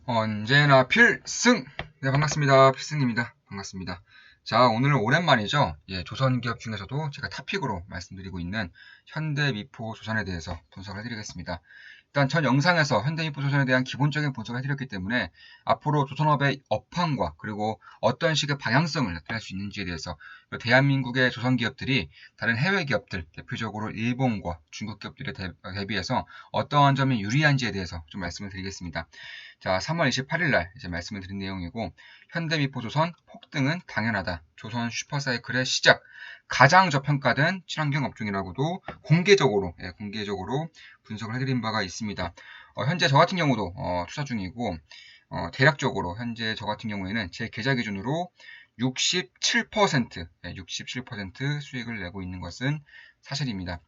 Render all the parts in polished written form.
언제나 필승! 네, 반갑습니다. 필승입니다. 반갑습니다. 자, 오늘은 오랜만이죠. 예, 조선기업 중에서도 제가 탑픽으로 말씀드리고 있는 현대미포조선에 대해서 분석을 해드리겠습니다. 일단 전 영상에서 현대미포조선에 대한 기본적인 분석을 해드렸기 때문에 앞으로 조선업의 업황과 그리고 어떤 식의 방향성을 나타낼 수 있는지에 대해서 대한민국의 조선기업들이 다른 해외 기업들, 대표적으로 일본과 중국 기업들에 대비해서 어떠한 점이 유리한지에 대해서 좀 말씀을 드리겠습니다. 자, 3월 28일 날 이제 말씀을 드린 내용이고, 현대미포조선 폭등은 당연하다. 조선 슈퍼사이클의 시작. 가장 저평가된 친환경 업종이라고도 공개적으로 분석을 해드린 바가 있습니다. 현재 저 같은 경우도 투자 중이고, 대략적으로 현재 저 같은 경우에는 제 계좌 기준으로 67% 수익을 내고 있는 것은 사실입니다.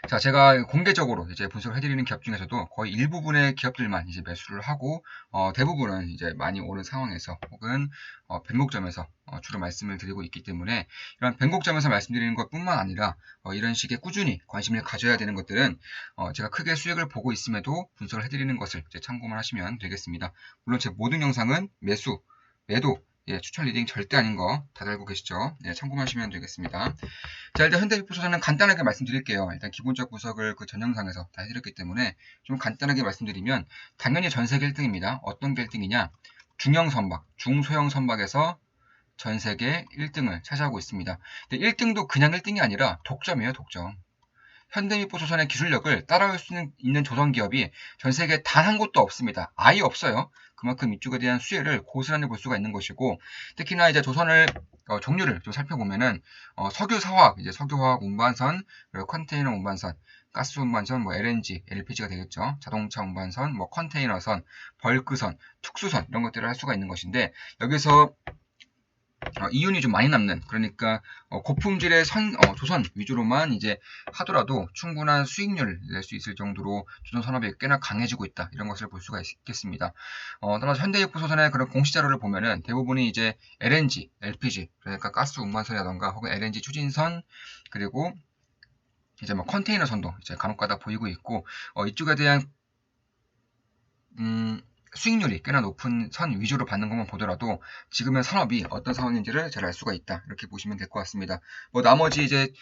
자, 제가 공개적으로 이제 분석을 해드리는 기업 중에서도 거의 일부분의 기업들만 이제 매수를 하고, 대부분은 이제 많이 오른 상황에서 혹은 변곡점에서 주로 말씀을 드리고 있기 때문에 이런 변곡점에서 말씀드리는 것뿐만 아니라 이런 식의 꾸준히 관심을 가져야 되는 것들은 제가 크게 수익을 보고 있음에도 분석을 해드리는 것을 이제 참고만 하시면 되겠습니다. 물론 제 모든 영상은 매수, 매도, 예, 추천 리딩 절대 아닌 거 다들 알고 계시죠? 예, 참고만 하시면 되겠습니다. 자, 일단 현대미포조선은 간단하게 말씀드릴게요. 일단 기본적 분석을 그 전 영상에서 다 해드렸기 때문에 좀 간단하게 말씀드리면 당연히 전 세계 1등입니다. 어떤 게 1등이냐? 중형 선박, 중소형 선박에서 전 세계 1등을 차지하고 있습니다. 근데 1등도 그냥 1등이 아니라 독점이에요, 독점. 현대미포조선의 기술력을 따라올 수 있는 조선기업이 전 세계에 단 한 곳도 없습니다. 아예 없어요. 그만큼 이쪽에 대한 수혜를 고스란히 볼 수가 있는 것이고, 특히나 이제 조선을 종류를 좀 살펴보면은 석유 사화학, 이제 석유화학 운반선, 그리고 컨테이너 운반선, 가스 운반선, 뭐 LNG, LPG가 되겠죠. 자동차 운반선, 뭐 컨테이너선, 벌크선, 특수선 이런 것들을 할 수가 있는 것인데, 여기서 이윤이 좀 많이 남는, 그러니까 고품질의 조선 위주로만 이제 하더라도 충분한 수익률을 낼 수 있을 정도로 조선 산업이 꽤나 강해지고 있다, 이런 것을 볼 수가 있겠습니다. 따라서 현대해프조선의 그런 공시 자료를 보면은 대부분이 이제 LNG, LPG, 그러니까 가스 운반선이라던가 혹은 LNG 추진선, 그리고 이제 뭐 컨테이너선도 이제 간혹가다 보이고 있고, 이쪽에 대한 수익률이 꽤나 높은 선 위주로 받는 것만 보더라도 지금의 산업이 어떤 상황인지를 잘 알 수가 있다, 이렇게 보시면 될 것 같습니다. 뭐 나머지 이제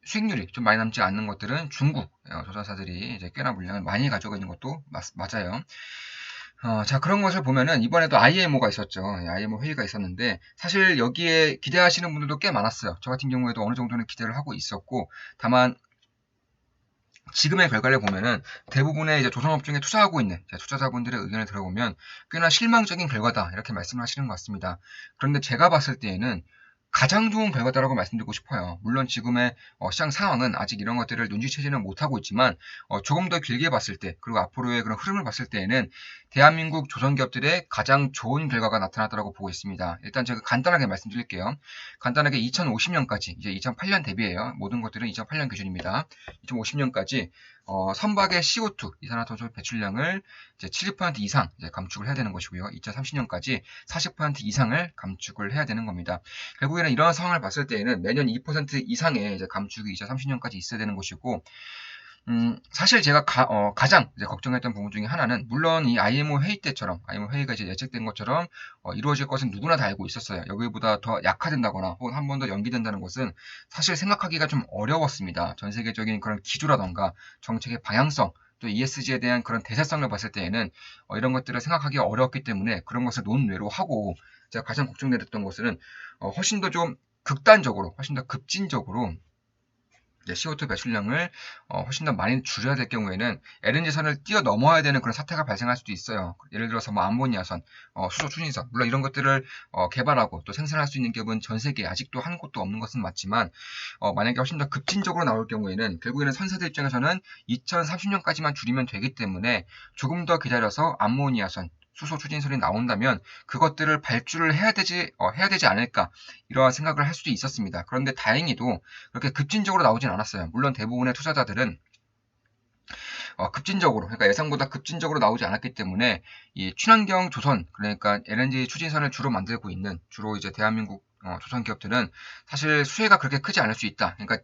수익률이 좀 많이 남지 않는 것들은 중국 조선사들이 이제 꽤나 물량을 많이 가지고 있는 것도 맞아요. 자, 그런 것을 보면은 이번에도 IMO가 있었죠. IMO 회의가 있었는데 사실 여기에 기대하시는 분들도 꽤 많았어요. 저 같은 경우에도 어느 정도는 기대를 하고 있었고, 다만 지금의 결과를 보면은 대부분의 이제 조선업 중에 투자하고 있는 투자자분들의 의견을 들어보면 꽤나 실망적인 결과다, 이렇게 말씀을 하시는 것 같습니다. 그런데 제가 봤을 때에는 가장 좋은 결과다라고 말씀드리고 싶어요. 물론 지금의 시장 상황은 아직 이런 것들을 눈치채지는 못하고 있지만 조금 더 길게 봤을 때, 그리고 앞으로의 그런 흐름을 봤을 때에는 대한민국 조선기업들의 가장 좋은 결과가 나타났다고 보고 있습니다. 일단 제가 간단하게 말씀드릴게요. 간단하게 2050년까지, 이제 2008년 대비예요. 모든 것들은 2008년 기준입니다. 2050년까지 선박의 CO2 이산화탄소 배출량을 이제 70% 이상 이제 감축을 해야 되는 것이고요. 2030년까지 40% 이상을 감축을 해야 되는 겁니다. 결국에는 이러한 상황을 봤을 때에는 매년 2% 이상의 이제 감축이 2030년까지 있어야 되는 것이고, 사실 제가 가장 이제 걱정했던 부분 중에 하나는, 물론 이 IMO 회의 때처럼, IMO 회의가 이제 예측된 것처럼 이루어질 것은 누구나 다 알고 있었어요. 여기보다 더 약화된다거나 혹은 한 번 더 연기된다는 것은 사실 생각하기가 좀 어려웠습니다. 전 세계적인 그런 기조라던가 정책의 방향성, 또 ESG에 대한 그런 대세성을 봤을 때에는 이런 것들을 생각하기 어려웠기 때문에 그런 것을 논외로 하고, 제가 가장 걱정됐던 것은 훨씬 더 좀 극단적으로, 훨씬 더 급진적으로 CO2 배출량을 훨씬 더 많이 줄여야 될 경우에는 LNG선을 뛰어넘어야 되는 그런 사태가 발생할 수도 있어요. 예를 들어서 뭐 암모니아선, 수소 추진선, 물론 이런 것들을 개발하고 또 생산할 수 있는 기업은 전 세계에 아직도 한 곳도 없는 것은 맞지만, 만약에 훨씬 더 급진적으로 나올 경우에는 결국에는 선사들 입장에서는 2030년까지만 줄이면 되기 때문에 조금 더 기다려서 암모니아선, 수소 추진선이 나온다면 그것들을 발주를 해야 되지 않을까, 이러한 생각을 할 수도 있었습니다. 그런데 다행히도 그렇게 급진적으로 나오진 않았어요. 물론 대부분의 투자자들은 급진적으로, 그러니까 예상보다 급진적으로 나오지 않았기 때문에 이 친환경 조선, 그러니까 LNG 추진선을 주로 만들고 있는 주로 이제 대한민국 조선 기업들은 사실 수혜가 그렇게 크지 않을 수 있다, 그러니까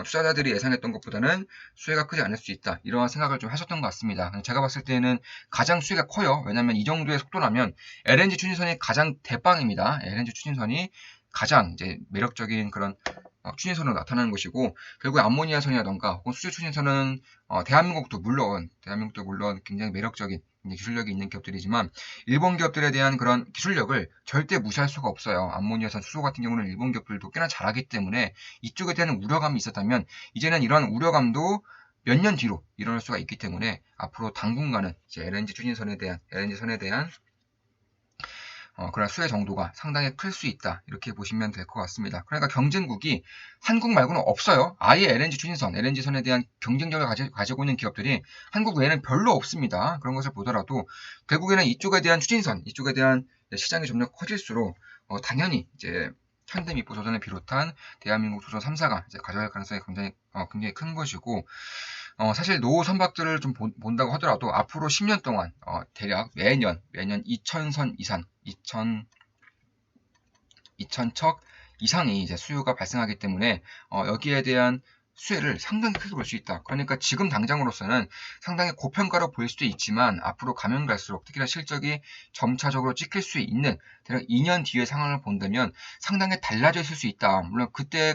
투자자들이 예상했던 것보다는 수혜가 크지 않을 수 있다. 이러한 생각을 좀 하셨던 것 같습니다. 제가 봤을 때는 가장 수혜가 커요. 왜냐하면 이 정도의 속도라면 LNG 추진선이 가장 대빵입니다. LNG 추진선이 가장 이제 매력적인 그런 추진선으로 나타나는 것이고, 결국 암모니아선이라던가 혹은 수질 추진선은 대한민국도 물론 굉장히 매력적인 기술력이 있는 기업들이지만 일본 기업들에 대한 그런 기술력을 절대 무시할 수가 없어요. 암모니아선 수소 같은 경우는 일본 기업들도 꽤나 잘하기 때문에 이쪽에 대한 우려감이 있었다면 이제는 이런 우려감도 몇 년 뒤로 일어날 수가 있기 때문에 앞으로 당분간은 이제 LNG 선에 대한 그런 수혜 정도가 상당히 클 수 있다. 이렇게 보시면 될 것 같습니다. 그러니까 경쟁국이 한국 말고는 없어요. 아예 LNG 추진선, LNG선에 대한 경쟁력을 가지고 있는 기업들이 한국 외에는 별로 없습니다. 그런 것을 보더라도 결국에는 이쪽에 대한 추진선, 이쪽에 대한 시장이 점점 커질수록 당연히 이제 현대미포조선을 비롯한 대한민국 조선 3사가 이제 가져갈 가능성이 굉장히 큰 것이고, 사실 노후 선박들을 좀 본다고 하더라도 앞으로 10년 동안 대략 매년 2,000선 이상, 2,000척 이상이 이제 수요가 발생하기 때문에 여기에 대한 수혜를 상당히 크게 볼 수 있다. 그러니까 지금 당장으로서는 상당히 고평가로 보일 수도 있지만 앞으로 가면 갈수록 특히나 실적이 점차적으로 찍힐 수 있는 대략 2년 뒤의 상황을 본다면 상당히 달라져 있을 수 있다. 물론 그때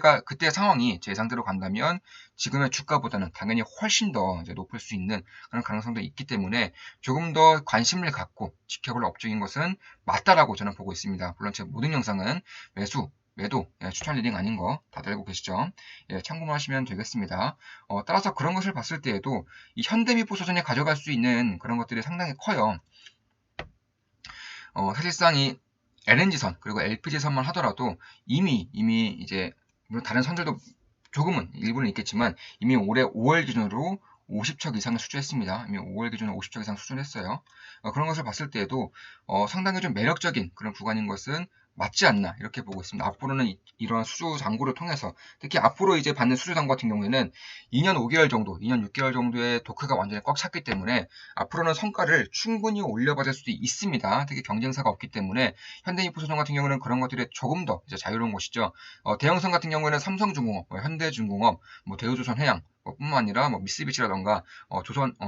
상황이 제 예상대로 간다면 지금의 주가보다는 당연히 훨씬 더 이제 높을 수 있는 그런 가능성도 있기 때문에 조금 더 관심을 갖고 지켜볼 업종인 것은 맞다라고 저는 보고 있습니다. 물론 제 모든 영상은 매도, 추천 리딩 아닌 거 다들 알고 계시죠? 참고만 하시면 되겠습니다. 따라서 그런 것을 봤을 때에도 이 현대미포소선이 가져갈 수 있는 그런 것들이 상당히 커요. 사실상 이 LNG선 그리고 LPG선만 하더라도 이미 이제 물론 다른 선들도 조금은 일부는 있겠지만 이미 올해 5월 기준으로 50척 이상을 수주했습니다. 이미 5월 기준으로 50척 이상 수주했어요. 그런 것을 봤을 때에도 상당히 좀 매력적인 그런 구간인 것은 맞지 않나 이렇게 보고 있습니다. 앞으로는 이러한 수주 잔고를 통해서 특히 앞으로 이제 받는 수주 잔고 같은 경우에는 2년 5개월 정도, 2년 6개월 정도의 도크가 완전히 꽉 찼기 때문에 앞으로는 성과를 충분히 올려받을 수도 있습니다. 특히 경쟁사가 없기 때문에 현대인프소선 같은 경우는 그런 것들이 조금 더 이제 자유로운 것이죠. 대형선 같은 경우에는 삼성중공업, 현대중공업, 대우조선해양 뿐만 아니라 미쓰비시라던가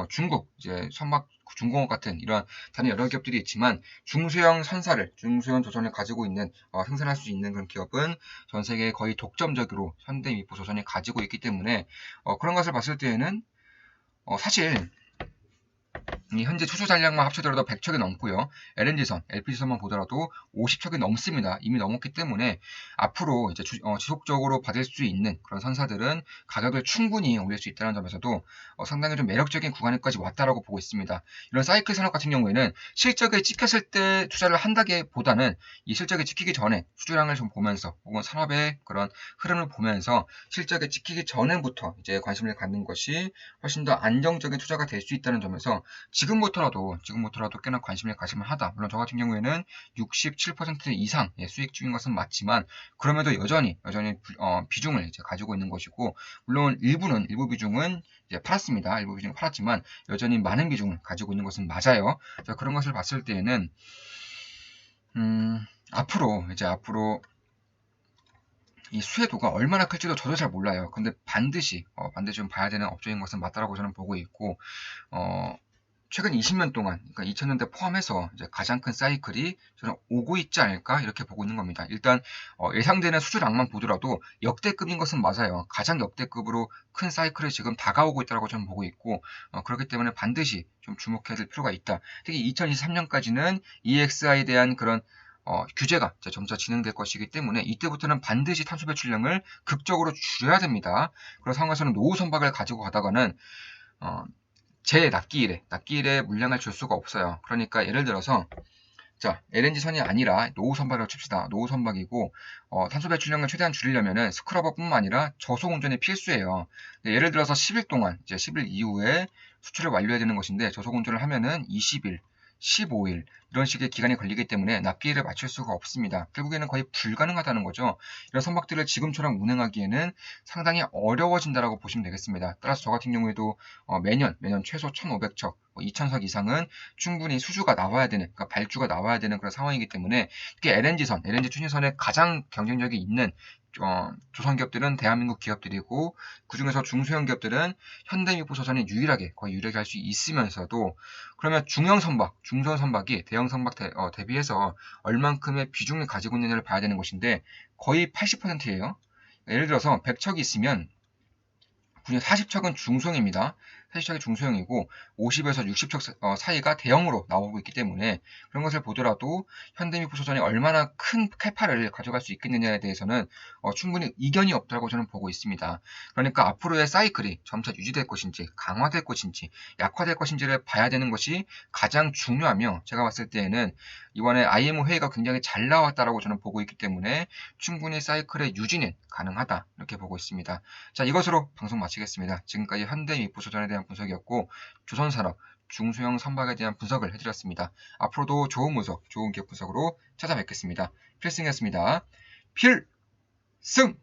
중국 이제 선박 중공업 같은 이러한 다른 여러 기업들이 있지만 중소형 조선을 가지고 있는 생산할 수 있는 그런 기업은 전 세계에 거의 독점적으로 현대미포조선이 가지고 있기 때문에 그런 것을 봤을 때에는 사실 이 현재 수주 잔량만 합쳐더라도 100척이 넘고요. LNG선, LPG선만 보더라도 50척이 넘습니다. 이미 넘었기 때문에 앞으로 이제 지속적으로 받을 수 있는 그런 선사들은 가격을 충분히 올릴 수 있다는 점에서도 상당히 좀 매력적인 구간에까지 왔다라고 보고 있습니다. 이런 사이클 산업 같은 경우에는 실적이 찍혔을 때 투자를 한다기보다는 이 실적이 찍히기 전에 수주량을 좀 보면서 혹은 산업의 그런 흐름을 보면서 실적이 찍히기 전에부터 이제 관심을 갖는 것이 훨씬 더 안정적인 투자가 될 수 있다는 점에서 지금부터라도 꽤나 관심을 가질만 하다. 물론 저 같은 경우에는 67% 이상 수익 중인 것은 맞지만 그럼에도 여전히 비중을 이제 가지고 있는 것이고, 물론 일부 비중은 이제 팔았습니다. 일부 비중은 팔았지만 여전히 많은 비중을 가지고 있는 것은 맞아요. 그런 것을 봤을 때에는 앞으로 이 수혜도가 얼마나 클지도 저도 잘 몰라요. 근데 반드시 좀 봐야 되는 업종인 것은 맞다라고 저는 보고 있고, 최근 20년 동안, 그러니까 2000년대 포함해서 이제 가장 큰 사이클이 저는 오고 있지 않을까 이렇게 보고 있는 겁니다. 일단 예상되는 수주량만 보더라도 역대급인 것은 맞아요. 가장 역대급으로 큰 사이클이 지금 다가오고 있다고 저는 보고 있고, 그렇기 때문에 반드시 좀 주목해야 될 필요가 있다. 특히 2023년까지는 EXI에 대한 그런 규제가 점차 진행될 것이기 때문에 이때부터는 반드시 탄소 배출량을 극적으로 줄여야 됩니다. 그런 상황에서는 노후 선박을 가지고 가다가는 제 납기일에 물량을 줄 수가 없어요. 그러니까 예를 들어서 LNG선이 아니라 노후 선박을 칩시다. 노후 선박이고 탄소 배출량을 최대한 줄이려면은 스크러버뿐만 아니라 저속 운전이 필수예요. 예를 들어서 10일 동안 이제 10일 이후에 수출을 완료해야 되는 것인데 저속 운전을 하면은 20일, 15일 이런 식의 기간이 걸리기 때문에 납기일을 맞출 수가 없습니다. 결국에는 거의 불가능하다는 거죠. 이런 선박들을 지금처럼 운행하기에는 상당히 어려워진다라고 보시면 되겠습니다. 따라서 저 같은 경우에도 매년 최소 1,500척, 2,000석 이상은 충분히 수주가 나와야 되는, 그러니까 발주가 나와야 되는 그런 상황이기 때문에 특히 LNG 추진선의 가장 경쟁력이 있는 조선 기업들은 대한민국 기업들이고 그중에서 중소형 기업들은 현대미포소선이 거의 유일하게 할 수 있으면서도 그러면 중형 선박, 중소형 선박이 대형 선박 대비해서 얼만큼의 비중을 가지고 있느냐를 봐야 되는 것인데 거의 80%예요. 예를 들어서 100척이 있으면 40척은 중소형입니다. 40척이 중소형이고 50에서 60척 사이가 대형으로 나오고 있기 때문에 그런 것을 보더라도 현대미포소선이 얼마나 큰 캐파를 가져갈 수 있겠느냐에 대해서는 충분히 이견이 없다고 저는 보고 있습니다. 그러니까 앞으로의 사이클이 점차 유지될 것인지 강화될 것인지 약화될 것인지를 봐야 되는 것이 가장 중요하며 제가 봤을 때에는 이번에 IMO 회의가 굉장히 잘 나왔다라고 저는 보고 있기 때문에 충분히 사이클의 유지는 가능하다 이렇게 보고 있습니다. 자, 이것으로 방송 마치겠습니다. 지금까지 현대미포소선에 대한 분석이었고 조선산업 중소형 선박에 대한 분석을 해드렸습니다. 앞으로도 좋은 분석, 좋은 기업 분석으로 찾아뵙겠습니다. 필승이었습니다. 필승!